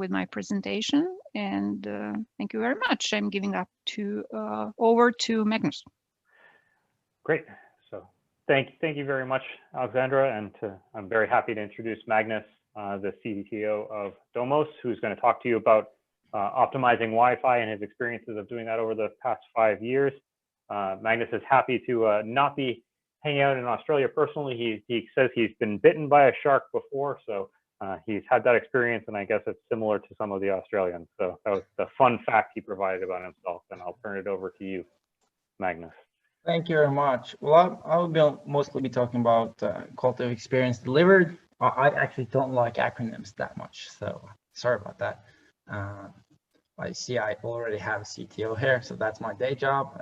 with my presentation, and thank you very much. I'm giving up over to Magnus. Great. So thank you very much, Alexandra, and I'm very happy to introduce Magnus, the CTO of Domos, who's going to talk to you about optimizing Wi-Fi and his experiences of doing that over the past 5 years. Magnus is happy to not be hanging out in Australia personally. He says he's been bitten by a shark before, so he's had that experience, and I guess it's similar to some of the Australians. So that was the fun fact he provided about himself, and I'll turn it over to you, Magnus. Thank you very much. Well, I will mostly be talking about quality of experience delivered. I actually don't like acronyms that much, so sorry about that. I see I already have a CTO here, so that's my day job.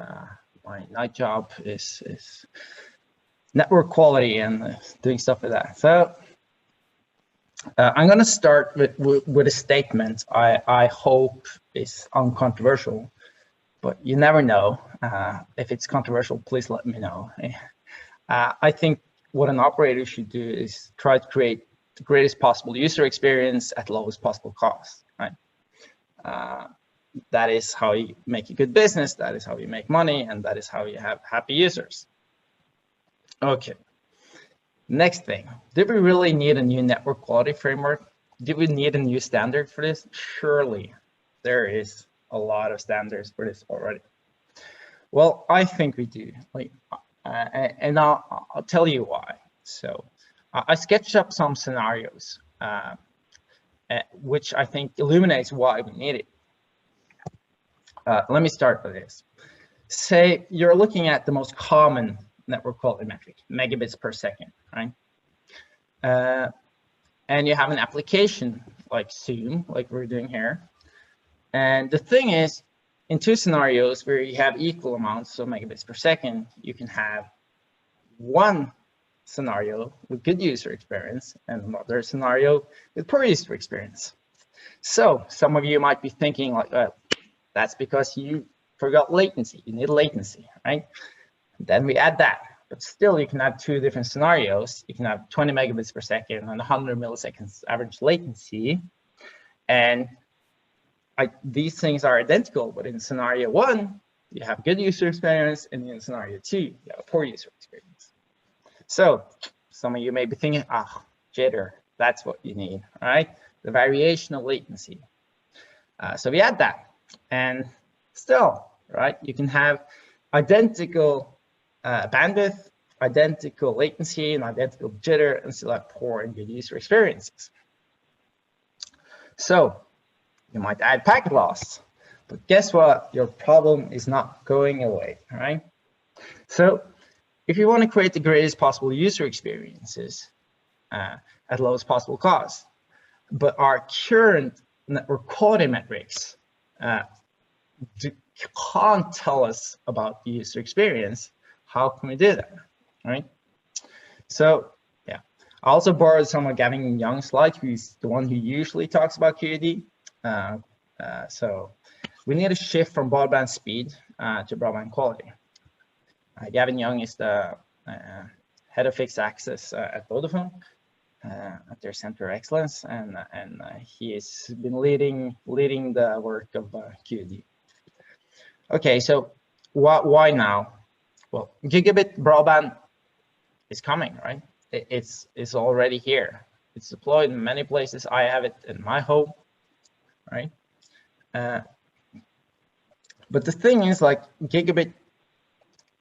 My night job is network quality and doing stuff with that. So I'm going to start with a statement I hope is uncontroversial, but you never know. If it's controversial, please let me know. I think what an operator should do is try to create the greatest possible user experience at lowest possible cost, right? That is how you make a good business, that is how you make money, and that is how you have happy users. Okay, next thing. Did we really need a new network quality framework? Did we need a new standard for this? Surely there is a lot of standards for this already. Well, I think we do, and I'll tell you why. So I sketched up some scenarios, which I think illuminates why we need it. Let me start with this. Say you're looking at the most common network quality metric, megabits per second, right? And you have an application like Zoom, like we're doing here. And the thing is, in two scenarios where you have equal amounts of megabits per second, you can have one scenario with good user experience and another scenario with poor user experience. So some of you might be thinking like, that's because you forgot latency. You need latency, right? Then we add that, but still you can have two different scenarios. You can have 20 megabits per second and 100 milliseconds average latency. And these things are identical, but in scenario one, you have good user experience, and in scenario two, you have a poor user experience. So some of you may be thinking, jitter, that's what you need, right? The variation of latency. So we add that, and still, right, you can have identical bandwidth, identical latency, and identical jitter, and still have poor and good user experiences. So you might add packet loss, but guess what? Your problem is not going away, all right? So if you want to create the greatest possible user experiences at lowest possible cost, but our current network quality metrics can't tell us about the user experience, how can we do that, all right? So yeah, I also borrowed some of Gavin Young's slides, who's the one who usually talks about QED. So we need a shift from broadband speed to broadband quality. Gavin Young is the head of fixed access at Vodafone, at their Center of Excellence, and he has been leading the work of QED. Okay, so why now? Well, gigabit broadband is coming, right? It's already here. It's deployed in many places. I have it in my home, right? But the thing is, like, gigabit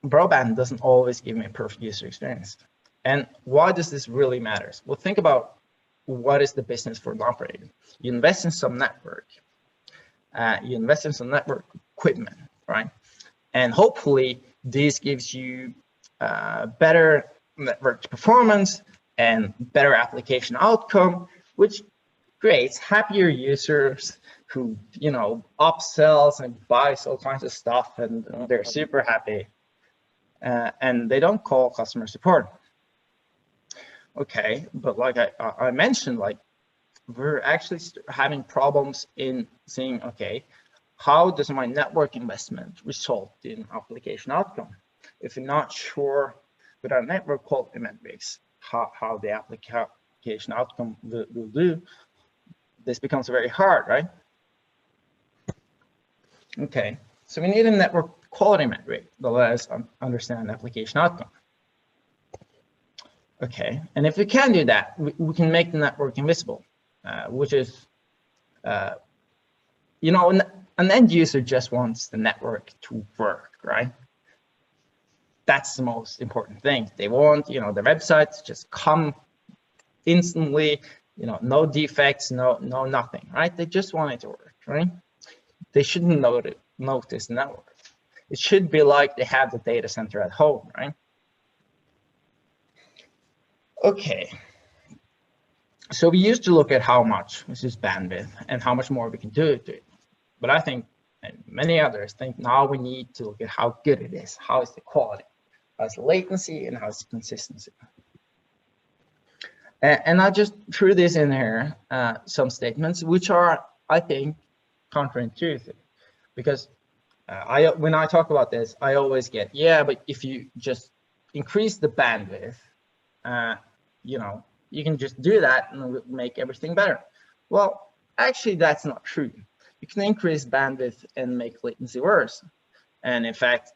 broadband doesn't always give me a perfect user experience. And why does this really matter? Well, think about what is the business for an operator. You invest in some network. You invest in some network equipment, right? And hopefully this gives you better network performance and better application outcome, which creates happier users who, you know, upsells and buys all kinds of stuff, and they're super happy. And they don't call customer support. Okay, but like I mentioned, like, we're actually having problems in saying, okay, how does my network investment result in application outcome? If you're not sure with our network quality metrics how the application outcome will do, this becomes very hard, right? Okay, so we need a network quality metric that lets us understand application outcome. Okay, and if we can do that, we can make the network invisible, which is, you know, an end user just wants the network to work, right? That's the most important thing. They want, you know, the websites just come instantly, you know, no defects, no nothing, right? They just want it to work, right? They shouldn't notice the network. It should be like they have the data center at home, right? Okay. So we used to look at how much this is bandwidth and how much more we can do to it. But I think, and many others think, now we need to look at how good it is. How is the quality? How's the latency and how's the consistency? And I just threw this in here, some statements which are, I think, counterintuitive, because when I talk about this, I always get, yeah, but if you just increase the bandwidth, you know, you can just do that and it will make everything better. Well, actually, that's not true. You can increase bandwidth and make latency worse. And in fact,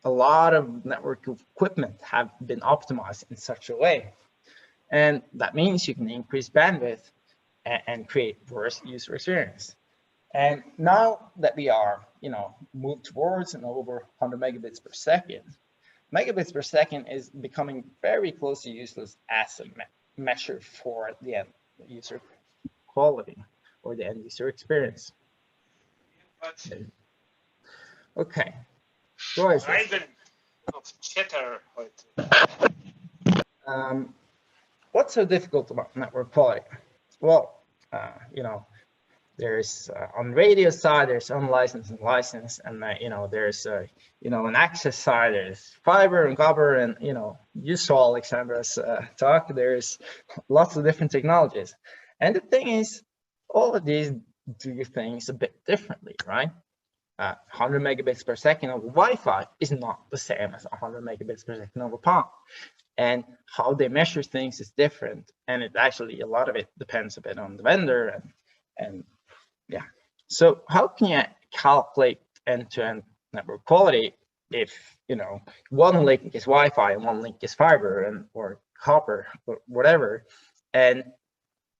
a lot of network equipment have been optimized in such a way. And that means you can increase bandwidth and create worse user experience. And now that we are, you know, moved towards and over 100 megabits per second, megabits per second is becoming very close to useless as a measure for the end user quality or the end user experience. Okay. What's so difficult about network quality? Well, you know, there's on radio side, there's unlicensed and licensed, and you know, there's you know, an access side, there's fiber and copper, and you know, you saw Alexandra's talk. There's lots of different technologies, and the thing is, all of these do things a bit differently, right? 100 megabits per second over Wi-Fi is not the same as 100 megabits per second over PON. And how they measure things is different. And it actually, a lot of it depends a bit on the vendor and yeah. So how can you calculate end-to-end network quality if, you know, one link is Wi-Fi and one link is fiber or copper or whatever, and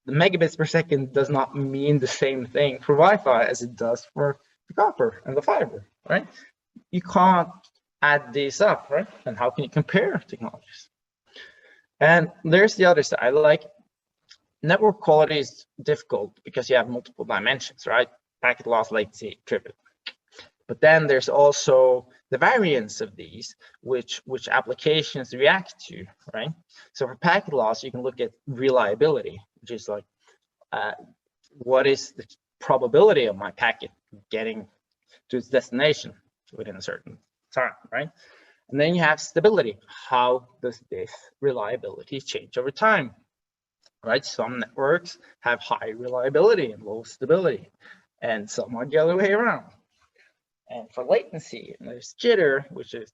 the megabits per second does not mean the same thing for Wi-Fi as it does for the copper and the fiber, right? You can't add these up, right? And how can you compare technologies? And there's the other side. Like, network quality is difficult because you have multiple dimensions, right? Packet loss, latency, triplet. But then there's also the variance of these, which applications react to, right? So for packet loss, you can look at reliability, which is like, what is the probability of my packet getting to its destination within a certain time, right? And then you have stability. How does this reliability change over time, right? Some networks have high reliability and low stability, and some are the other way around. And for latency, there's jitter, which is,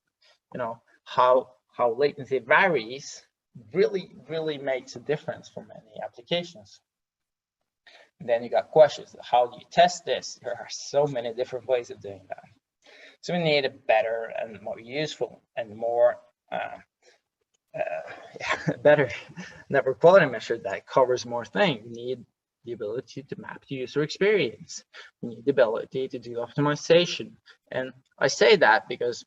you know, how latency varies really makes a difference for many applications. And then you got questions. How do you test this? There are so many different ways of doing that. So we need a better and more useful and more better network quality measure that covers more things. We need the ability to map the user experience. We need the ability to do optimization. And I say that because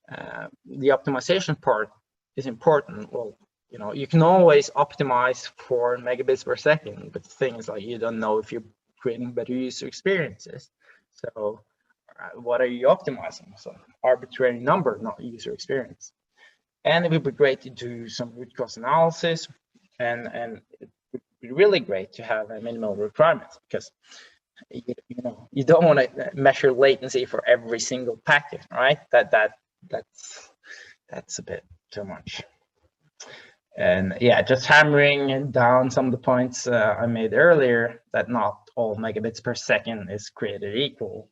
the optimization part is important. Well, you know, you can always optimize for megabits per second, but the thing is, like, you don't know if you're creating better user experiences. So what are you optimizing? So arbitrary number, not user experience. And it would be great to do some root cause analysis, and it would be really great to have a minimal requirements, because you know, you don't want to measure latency for every single packet, right? That's a bit too much. And yeah, just hammering down some of the points I made earlier, that not all megabits per second is created equal,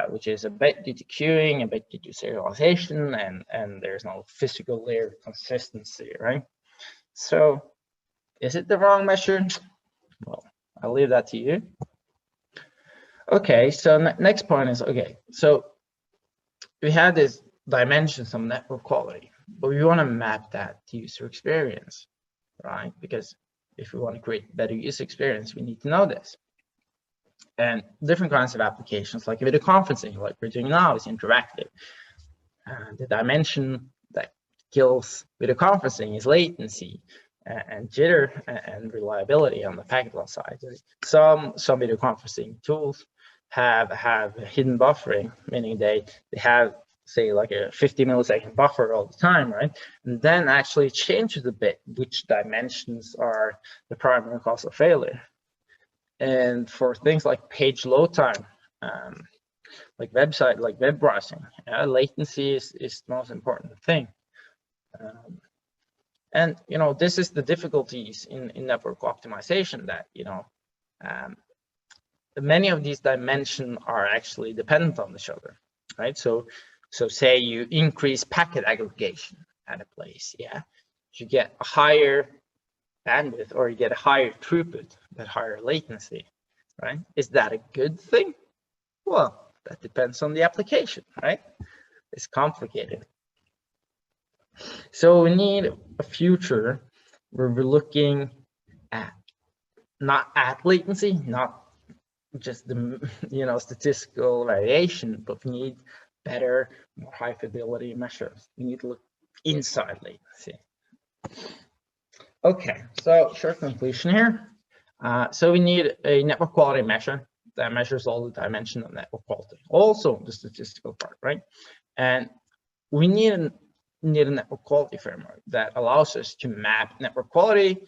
which is a bit due to queuing, a bit due to serialization, and there's no physical layer consistency, right? So is it the wrong measure? Well, I'll leave that to you. Okay, so next point is, okay, so we had this dimensions of network quality, but we want to map that to user experience, right? Because if we want to create better user experience, we need to know this. And different kinds of applications, like video conferencing, like we're doing now, is interactive. The dimension that kills video conferencing is latency and jitter and reliability on the packet loss side. Some video conferencing tools have hidden buffering, meaning they have, say, like a 50 millisecond buffer all the time, right? And then actually changes a bit which dimensions are the primary cause of failure. And for things like page load time, like web browsing, latency is the most important thing. And you know, this is the difficulties in network optimization, that you know, many of these dimensions are actually dependent on each other, right? So say you increase packet aggregation at a place, yeah, you get a higher bandwidth or you get a higher throughput but higher latency, right? Is that a good thing? Well, that depends on the application, right? It's complicated. So we need a future where we're looking at not at latency, not just the statistical variation, but we need better, more high fidelity measures. We need to look inside latency. Okay, so short conclusion here. So we need a network quality measure that measures all the dimensions of network quality, also the statistical part, right? And we need a network quality framework that allows us to map network quality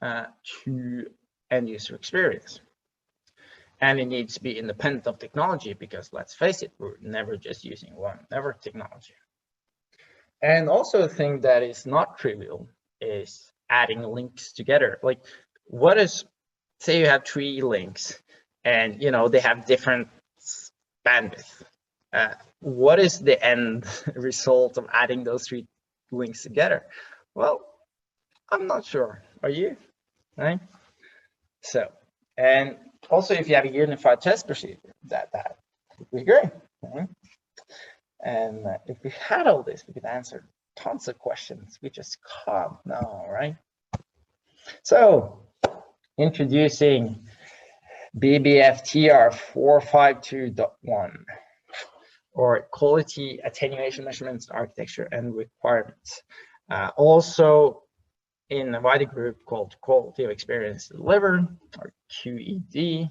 to end user experience. And it needs to be independent of technology, because let's face it, we're never just using one network technology. And also a thing that is not trivial is adding links together. Like, what is, say you have 3 links and they have different bandwidth. What is the end result of adding those 3 links together? Well, I'm not sure. Are you? Right? So, and also if you have a unified test procedure, that would be great. Right? And if we had all this, we could answer tons of questions we just can't now, right? So, introducing BBFTR 452.1, or Quality Attenuation Measurements Architecture and Requirements. Also in a wider group called Quality of Experience Delivered, or QED,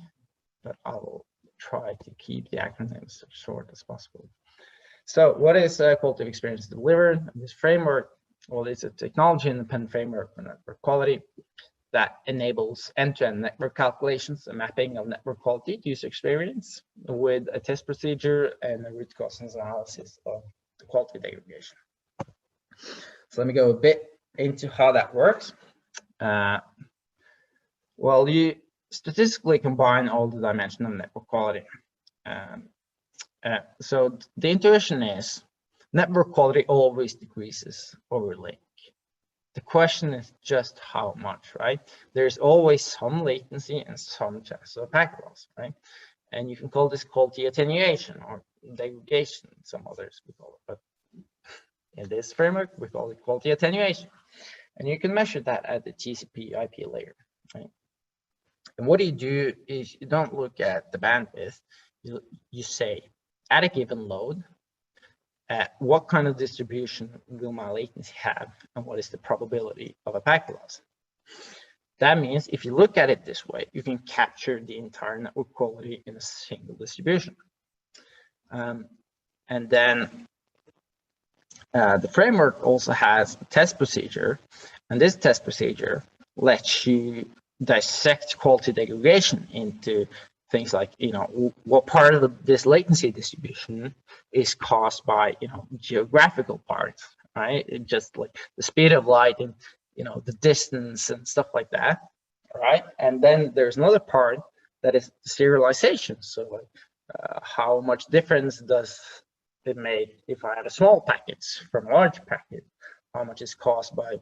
but I'll try to keep the acronyms as short as possible. So what is Quality of Experience Delivered? This framework, well, it's a technology-independent framework for network quality that enables end-to-end network calculations and mapping of network quality to user experience with a test procedure and a root cause analysis of the quality degradation. So let me go a bit into how that works. Well, you statistically combine all the dimensions of network quality. So the intuition is network quality always decreases over link. The question is just how much, right? There's always some latency and some chance of packet loss, right? And you can call this quality attenuation or degradation, some others we call it, but in this framework, we call it quality attenuation. And you can measure that at the TCP IP layer, right? And what you do is you don't look at the bandwidth, you say, at a given load, what kind of distribution will my latency have, and what is the probability of a packet loss? That means if you look at it this way, you can capture the entire network quality in a single distribution. And then the framework also has a test procedure, and this test procedure lets you dissect quality degradation into things like, what part of this latency distribution is caused by, geographical parts, right? It just like the speed of light and, the distance and stuff like that, right? And then there's another part that is serialization. So like, how much difference does it make if I have a small packet from a large packet? How much is caused by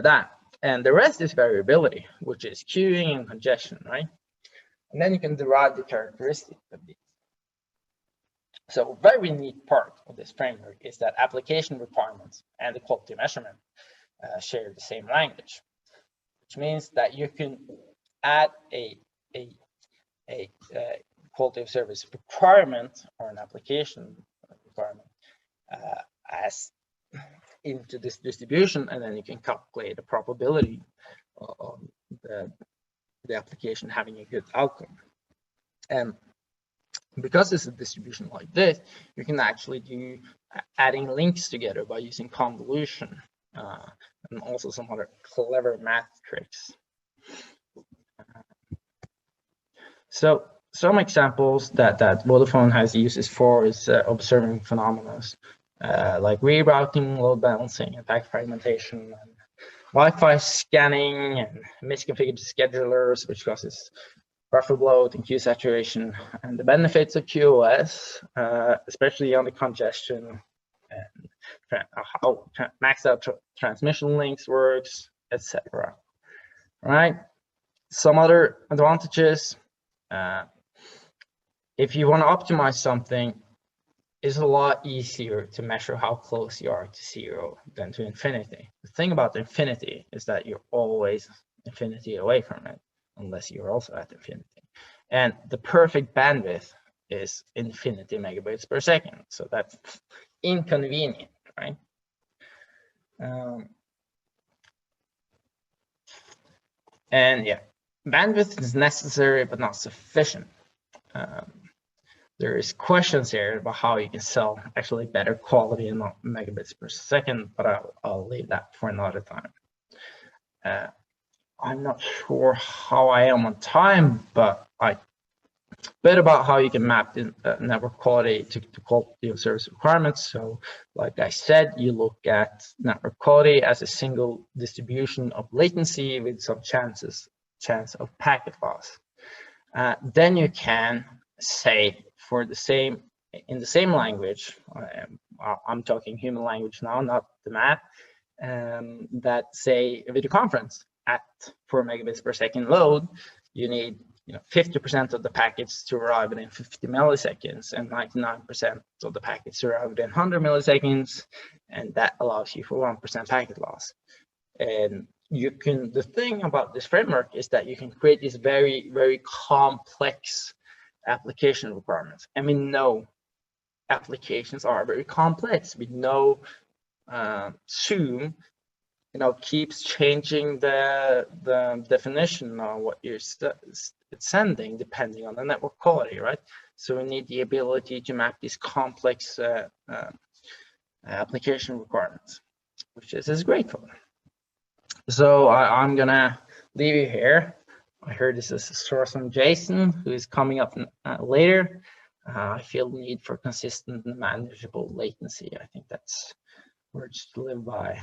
that? And the rest is variability, which is queuing and congestion, right? And then you can derive the characteristics of these. So a very neat part of this framework is that application requirements and the quality measurement share the same language, which means that you can add a quality of service requirement or an application requirement as into this distribution, and then you can calculate the probability of the application having a good outcome. And because it's a distribution like this, you can actually do adding links together by using convolution and also some other clever math tricks. So some examples that Vodafone has uses for is observing phenomena like rerouting, load balancing, and packet fragmentation, and Wi-Fi scanning, and misconfigured schedulers, which causes buffer bloat and queue saturation, and the benefits of QoS, especially on the congestion and how maxed out transmission links works, etc. Right? Some other advantages. If you want to optimize something, it's a lot easier to measure how close you are to zero than to infinity. The thing about infinity is that you're always infinity away from it, unless you're also at infinity. And the perfect bandwidth is infinity megabits per second. So that's inconvenient, right? And yeah, bandwidth is necessary, but not sufficient. There is questions here about how you can sell actually better quality and not megabits per second, but I'll leave that for another time. I'm not sure how I am on time, but I bit about how you can map the network quality to quality of service requirements. So like I said, you look at network quality as a single distribution of latency with some chance of packet loss. Then you can say for the same, in the same language, I'm talking human language now, not the math, that say a video conference at 4 megabits per second load, you need 50% of the packets to arrive within 50 milliseconds and 99% of the packets to arrive within 100 milliseconds, and that allows you for 1% packet loss. And you can, the thing about this framework is that you can create these very, very complex application requirements. And we know applications are very complex. We know Zoom keeps changing the definition of what you're sending depending on the network quality, right? So we need the ability to map these complex application requirements, which is great for them. So I'm gonna leave you here. I heard this is a source from Jason, who is coming up later. I feel the need for consistent and manageable latency. I think that's words to live by.